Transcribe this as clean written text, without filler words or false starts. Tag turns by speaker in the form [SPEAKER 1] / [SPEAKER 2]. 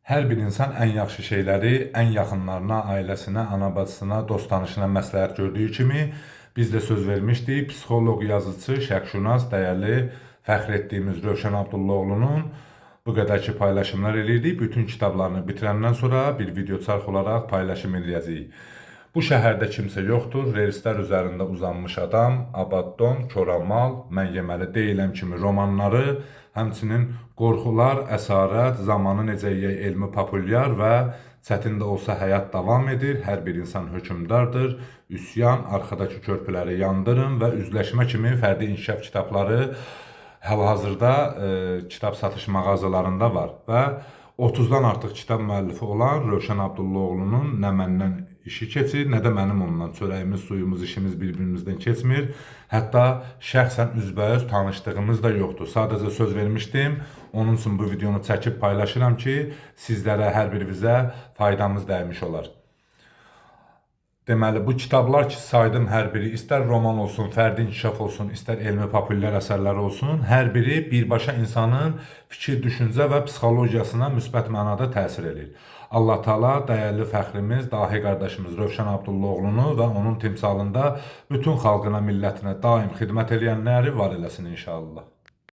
[SPEAKER 1] Hər bir insan ən yaxşı şeyləri ən yaxınlarına, ailəsinə, ana-bacısına, dost-tanışına məsləhət gördüyü kimi, biz də söz vermişdik. Psixoloq, yazıcı, şərqşünas, dəyərli, fəxr etdiyimiz Rövşən Abdullaoğlunun bu qədər ki paylaşımlar eləyirdik. Bütün kitablarını bitirəndən sonra bir video çarx olaraq paylaşım eləyəcəyik. Bu şəhərdə kimsə yoxdur, relislər üzərində uzanmış adam, Abaddon, Koramal, Mən yeməli deyiləm kimi romanları, həmçinin Qorxular, Əsarət, Zamanı necə yeyək elmi populyar və Çətin də olsa həyat davam edir, Hər bir insan hökmdardır, Üsyan, Arxadakı körpüləri yandırın və Üzləşmə kimi fərdi inkişaf kitabları hal-hazırda kitab satış mağazalarında var və 30-dan artıq kitab müəllifi olan Rövşən Abdullaoğlunun nə məndən işi keçir, nə də mənim ondan. Çörəyimiz, suyumuz, işimiz bir-birimizdən keçmir. Hətta şəxsən üzbəüz tanışdığımız da yoxdur. Sadəcə söz vermişdim. Onun üçün bu videonu çəkib paylaşıram ki, sizlərə, hər birinizə faydamız dəymiş olar. Deməli, bu kitablar ki, saydım hər biri, istər roman olsun, fərdi inkişaf olsun, istər elmi populyar əsərlər olsun, hər biri birbaşa insanın fikir, düşüncə və psixologiyasına müsbət mənada təsir edir. Allah Taala dəyərli fəxrimiz, dahi qardaşımız Rövşən Abdullaoğlunu və onun timsalında bütün xalqına, millətinə daim xidmət edənləri var eləsin inşallah.